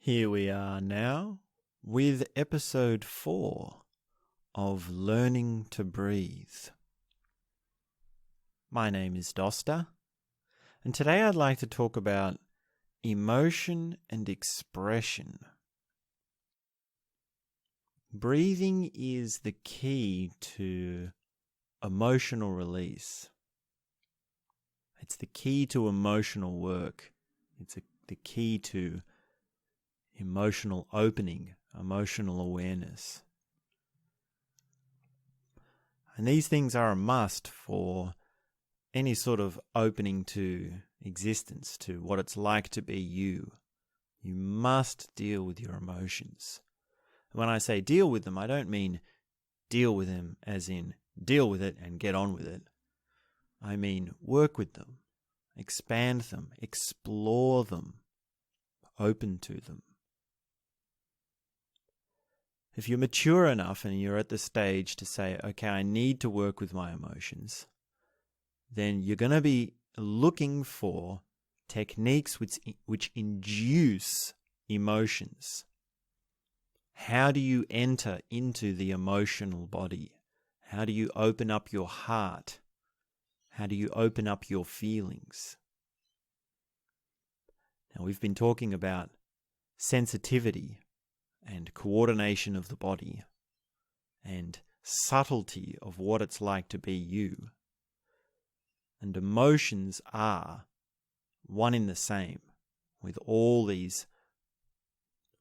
Here we are now with episode 4 of Learning to Breathe. My name is Dosta, and today I'd like to talk about emotion and expression. Breathing is the key to emotional release. It's the key to emotional work. It's the key to emotional opening, emotional awareness. And these things are a must for any sort of opening to existence, to what it's like to be you. You must deal with your emotions. When I say deal with them, I don't mean deal with them as in deal with it and get on with it. I mean work with them, expand them, explore them, open to them. If you're mature enough and you're at the stage to say, okay, I need to work with my emotions, then you're going to be looking for techniques which induce emotions. How do you enter into the emotional body? How do you open up your heart? How do you open up your feelings? Now, we've been talking about sensitivity and coordination of the body and subtlety of what it's like to be you. And emotions are one in the same with all these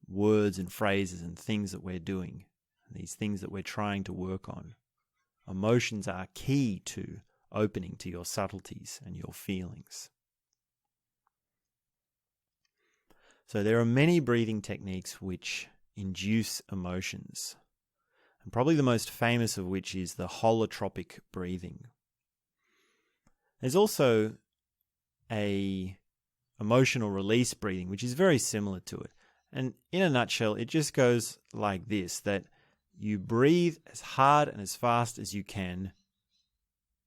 words and phrases and things that we're doing, these things that we're trying to work on. Emotions are key to opening to your subtleties and your feelings. So there are many breathing techniques which induce emotions, and probably the most famous of which is the holotropic breathing. There's also a emotional release breathing, which is very similar to it. And in a nutshell, it just goes like this, that you breathe as hard and as fast as you can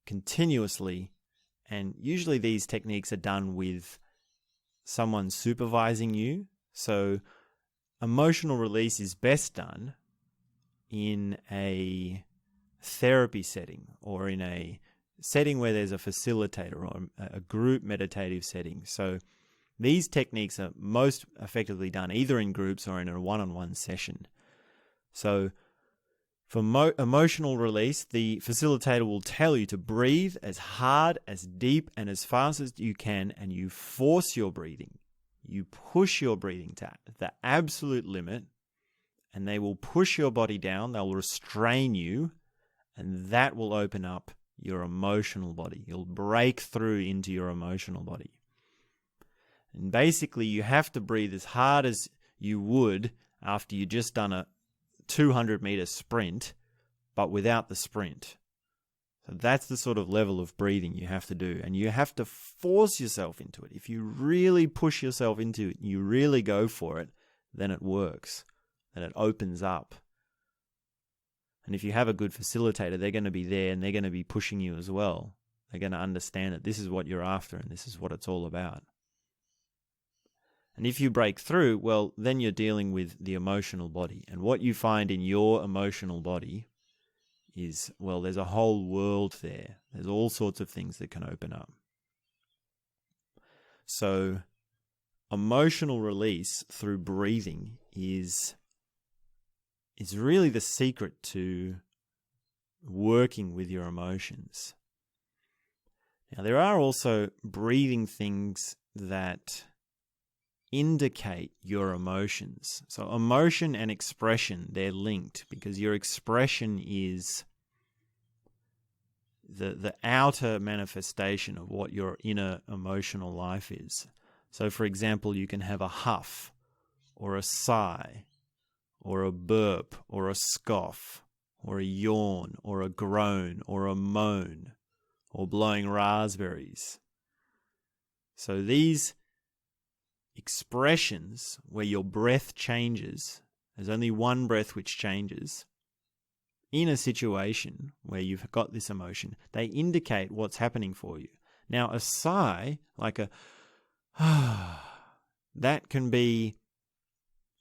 continuously, and usually these techniques are done with someone supervising you. So emotional release is best done in a therapy setting or in a setting where there's a facilitator or a group meditative setting. So these techniques are most effectively done either in groups or in a one-on-one session. So for emotional release, the facilitator will tell you to breathe as hard, as deep, and as fast as you can, and you force your breathing. You push your breathing to the absolute limit, and they will push your body down. They'll restrain you, and that will open up your emotional body. You'll break through into your emotional body. And basically, you have to breathe as hard as you would after you just done a 200-meter sprint, but without the sprint. So that's the sort of level of breathing you have to do. And you have to force yourself into it. If you really push yourself into it, you really go for it, then it works. Then it opens up. And if you have a good facilitator, they're going to be there and they're going to be pushing you as well. They're going to understand that this is what you're after and this is what it's all about. And if you break through, well, then you're dealing with the emotional body. And what you find in your emotional body is, well, there's a whole world there. There's all sorts of things that can open up. So emotional release through breathing is really the secret to working with your emotions. Now, there are also breathing things that indicate your emotions. So emotion and expression, they're linked because your expression is the outer manifestation of what your inner emotional life is. So for example, you can have a huff or a sigh or a burp or a scoff or a yawn or a groan or a moan or blowing raspberries. So these expressions where your breath changes, there's only one breath which changes, in a situation where you've got this emotion, they indicate what's happening for you. Now, a sigh, like a that can be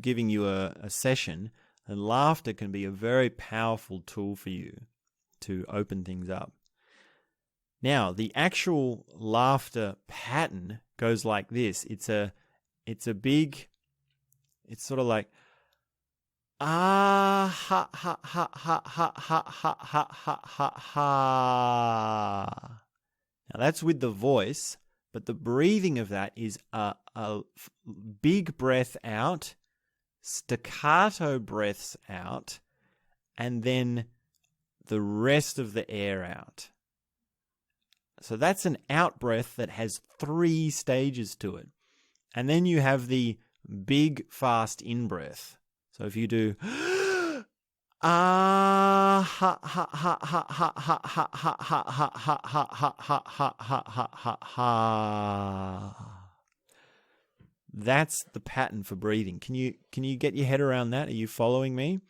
giving you a session, and laughter can be a very powerful tool for you to open things up. Now, the actual laughter pattern goes like this. It's sort of like, ah, ha, ha, ha, ha, ha, ha, ha, ha, ha, ha, ha. Now, that's with the voice, but the breathing of that is a big breath out, staccato breaths out, and then the rest of the air out. So that's an out breath that has 3 stages to it. And then you have the big, fast in breath. So if you do ah ha ha ha ha ha ha ha ha ha ha ha ha ha ha ha ha ha ha, that's the pattern for breathing. Can you get your head around that? Are you following me?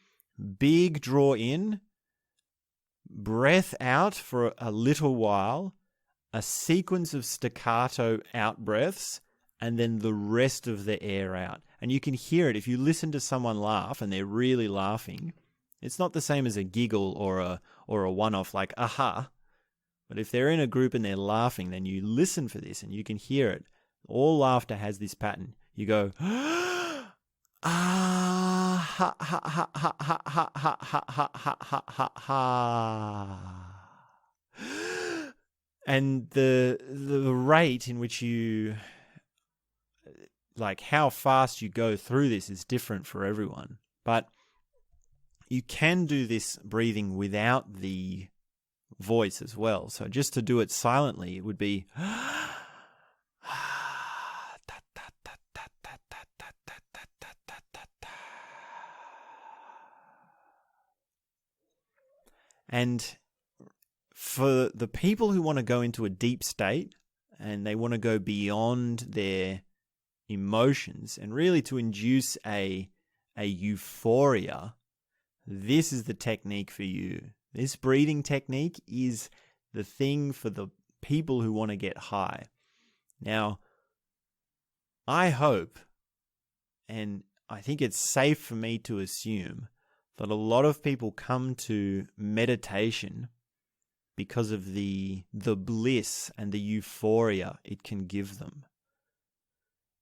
Big draw in, breath out for a little while, a sequence of staccato out breaths, and then the rest of the air out. And you can hear it if you listen to someone laugh and they're really laughing. It's not the same as a giggle or a one-off like aha. But if they're in a group and they're laughing, then you listen for this and you can hear it. All laughter has this pattern. You go ah ha ha ha ha ha ha ha ha ha ha ha ha. And the rate in which you, like how fast you go through this is different for everyone. But you can do this breathing without the voice as well. So just to do it silently, it would be and for the people who want to go into a deep state and they want to go beyond their emotions and really to induce a euphoria, this is the technique for you. This breathing technique is the thing for the people who want to get high. Now, I hope, and I think it's safe for me to assume, that a lot of people come to meditation because of the bliss and the euphoria it can give them.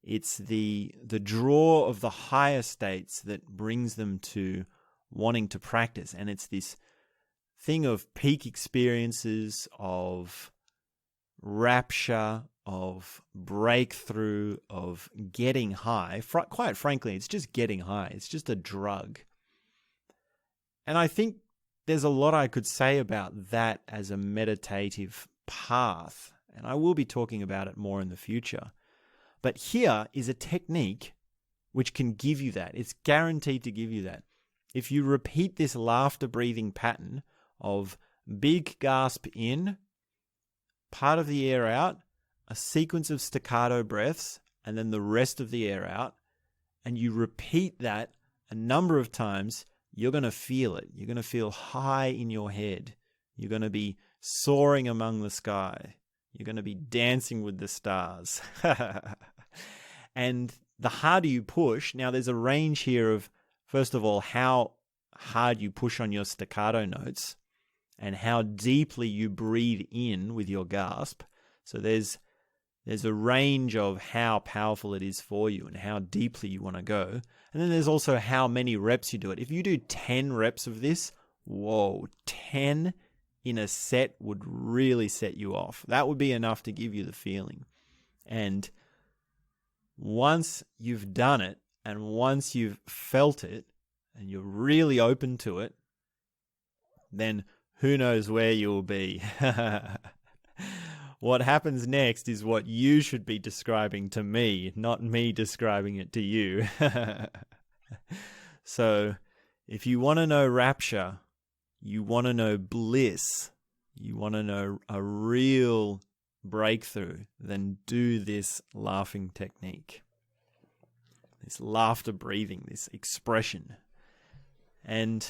It's the draw of the higher states that brings them to wanting to practice. And it's this thing of peak experiences, of rapture, of breakthrough, of getting high. Quite frankly, it's just getting high. It's just a drug. And I think there's a lot I could say about that as a meditative path. And I will be talking about it more in the future. But here is a technique which can give you that. It's guaranteed to give you that. If you repeat this laughter breathing pattern of big gasp in, part of the air out, a sequence of staccato breaths, and then the rest of the air out, and you repeat that a number of times, you're going to feel it. You're going to feel high in your head. You're going to be soaring among the sky. You're going to be dancing with the stars. And the harder you push, now there's a range here of, first of all, how hard you push on your staccato notes and how deeply you breathe in with your gasp. So there's a range of how powerful it is for you and how deeply you want to go. And then there's also how many reps you do it. If you do 10 reps of this, 10 in a set would really set you off. That would be enough to give you the feeling. And once you've done it and once you've felt it and you're really open to it, then who knows where you'll be. What happens next is what you should be describing to me, not me describing it to you. So if you want to know rapture, you want to know bliss, you want to know a real breakthrough, then do this laughing technique. This laughter breathing, this expression. And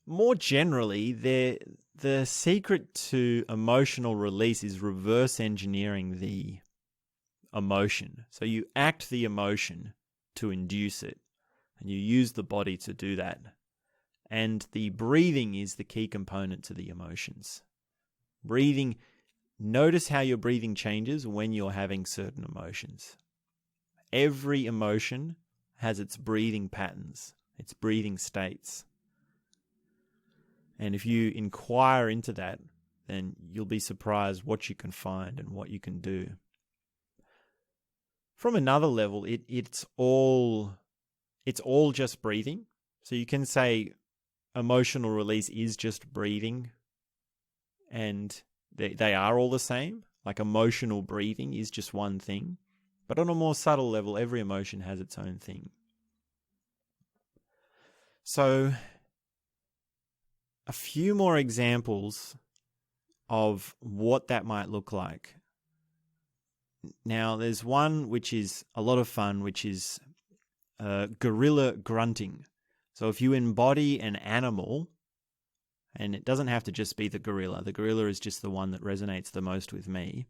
more generally, the secret to emotional release is reverse engineering the emotion. So you act the emotion to induce it. And you use the body to do that. And the breathing is the key component to the emotions. Breathing, notice how your breathing changes when you're having certain emotions. Every emotion has its breathing patterns, its breathing states. And if you inquire into that, then you'll be surprised what you can find and what you can do. From another level, it's all just breathing. So you can say emotional release is just breathing, and they are all the same. Like emotional breathing is just one thing. But on a more subtle level, every emotion has its own thing. So a few more examples of what that might look like. Now, there's one which is a lot of fun, which is gorilla grunting. So if you embody an animal, and it doesn't have to just be the gorilla is just the one that resonates the most with me.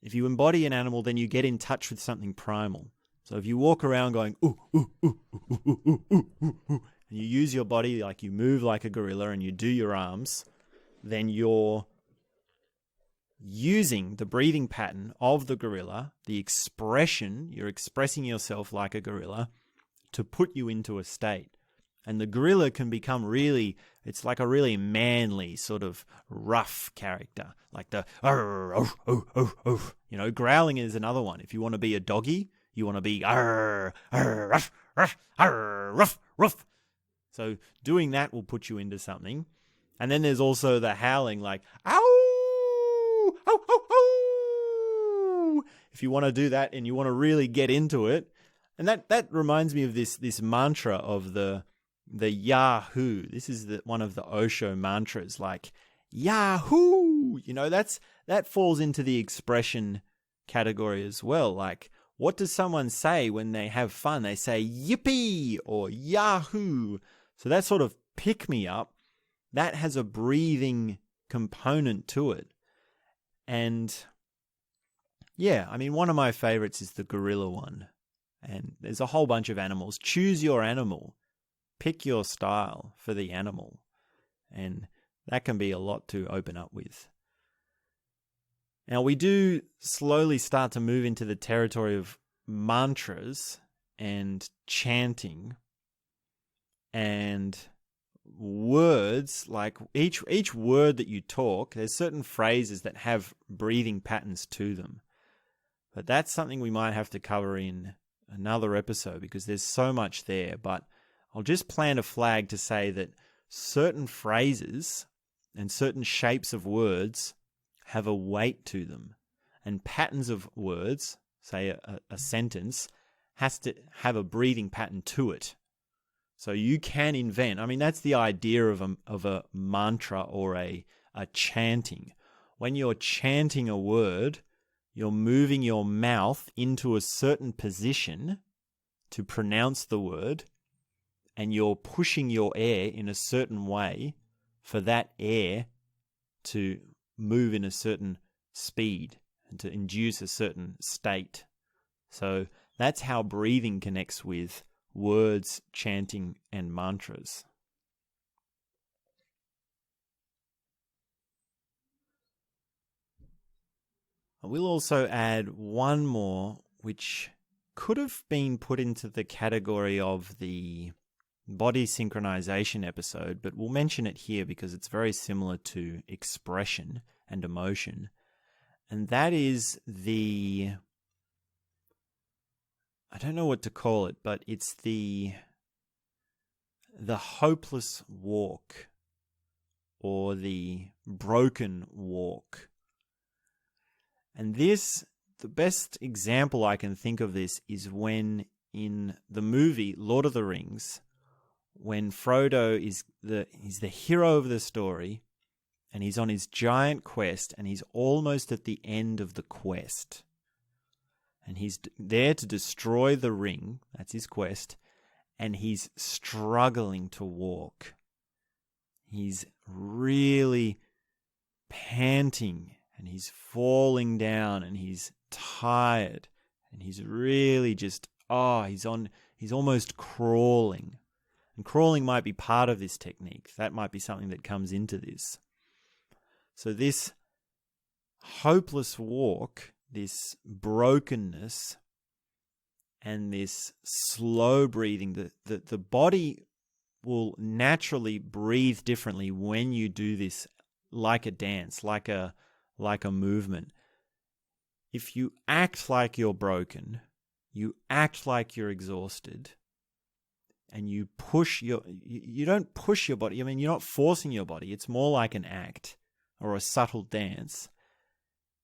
If you embody an animal, then you get in touch with something primal. So if you walk around going, ooh, ooh, ooh, ooh, ooh, ooh, ooh, ooh, ooh, and you use your body, like you move like a gorilla and you do your arms, then you're using the breathing pattern of the gorilla, the expression, you're expressing yourself like a gorilla to put you into a state. And the gorilla can become it's like a really manly sort of rough character, like the, growling is another one. If you want to be a doggy, you want to be, ruff, ruff, ruff, ruff. So doing that will put you into something. And then there's also the howling, like, ow, ow, ow, ow. If you want to do that and you want to really get into it. And that reminds me of this mantra of the Yahoo. This is one of the Osho mantras, like Yahoo. That falls into the expression category as well. Like, what does someone say when they have fun? They say yippee or Yahoo. So that sort of pick me up, that has a breathing component to it. And yeah, I mean, one of my favorites is the gorilla one. And there's a whole bunch of animals. Choose your animal. Pick your style for the animal. And that can be a lot to open up with. Now, we do slowly start to move into the territory of mantras and chanting and words. Like each word that you talk, there's certain phrases that have breathing patterns to them. But that's something we might have to cover in another episode because there's so much there. But I'll just plant a flag to say that certain phrases and certain shapes of words have a weight to them. And patterns of words, say a sentence, has to have a breathing pattern to it. So you can invent, I mean, that's the idea of a mantra or a chanting. When you're chanting a word, you're moving your mouth into a certain position to pronounce the word, and you're pushing your air in a certain way for that air to move in a certain speed and to induce a certain state. So that's how breathing connects with words, chanting, and mantras. I will also add one more, which could have been put into the category of the body synchronization episode, but we'll mention it here because it's very similar to expression and emotion. And that is I don't know what to call it, but it's the hopeless walk or the broken walk. And the best example I can think of this is when in the movie Lord of the Rings, when Frodo he's the hero of the story, and he's on his giant quest, and he's almost at the end of the quest. And he's there to destroy the ring, that's his quest, and he's struggling to walk. He's really panting, and he's falling down, and he's tired, and he's really just, he's He's almost crawling. And crawling might be part of this technique. That might be something that comes into this. So this hopeless walk, this brokenness, and this slow breathing, the body will naturally breathe differently when you do this, like a dance, like a movement. If you act like you're broken, you act like you're exhausted, and you don't push your body. I mean, you're not forcing your body. It's more like an act or a subtle dance.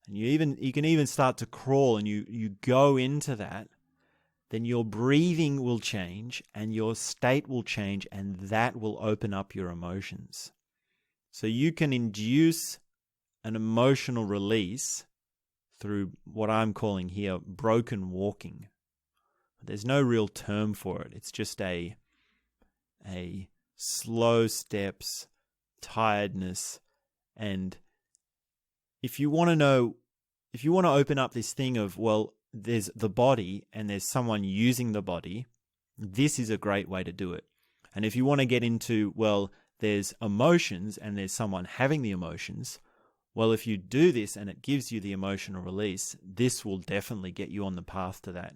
And you can even start to crawl, and you go into that, then your breathing will change and your state will change, and that will open up your emotions. So you can induce an emotional release through what I'm calling here broken walking. There's no real term for it. It's just a slow steps, tiredness, and if you want to open up this thing of, well, there's the body and there's someone using the body, this is a great way to do it. And if you want to get into, well, there's emotions and there's someone having the emotions, well, if you do this and it gives you the emotional release, this will definitely get you on the path to that.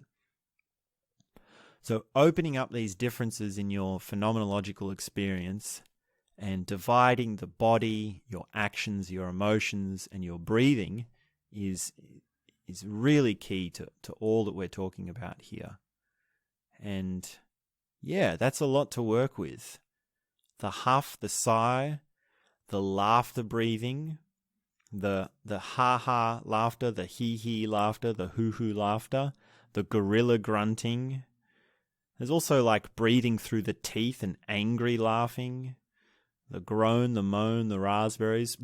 So opening up these differences in your phenomenological experience and dividing the body, your actions, your emotions, and your breathing is really key to all that we're talking about here. And yeah, that's a lot to work with. The huff, the sigh, the laughter breathing, the ha-ha laughter, the hee-hee laughter, the hoo-hoo laughter, the gorilla grunting. There's also like breathing through the teeth and angry laughing, the groan, the moan, the raspberries.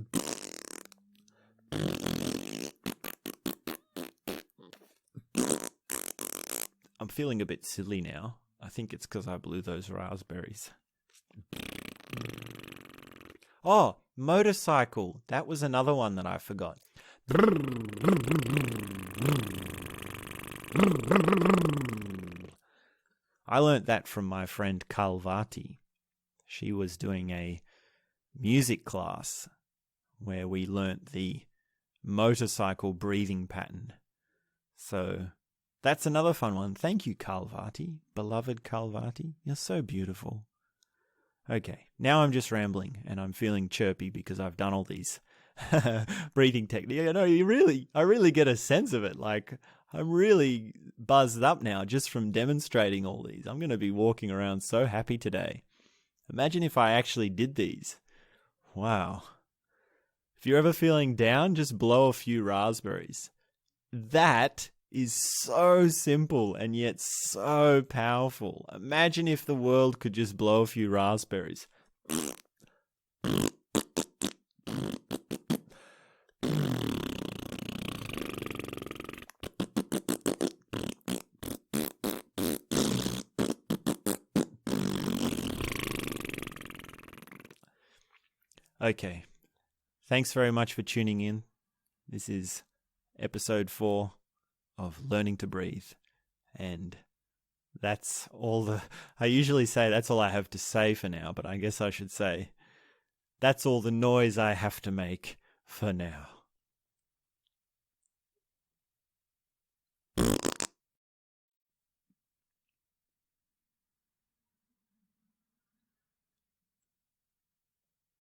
I'm feeling a bit silly now. I think it's because I blew those raspberries. Oh, motorcycle. That was another one that I forgot. I learnt that from my friend Kalvati. She was doing a music class where we learnt the motorcycle breathing pattern. So that's another fun one. Thank you, Kalvati. Beloved Kalvati. You're so beautiful. Okay, now I'm just rambling and I'm feeling chirpy because I've done all these breathing techniques. I really get a sense of it. Like, I'm really buzzed up now just from demonstrating all these. I'm going to be walking around so happy today. Imagine if I actually did these. Wow. If you're ever feeling down, just blow a few raspberries. That is so simple and yet so powerful. Imagine if the world could just blow a few raspberries. Okay. Thanks very much for tuning in. This is episode 4 of Learning to Breathe. And that's all I usually say that's all I have to say for now, but I guess I should say that's all the noise I have to make for now.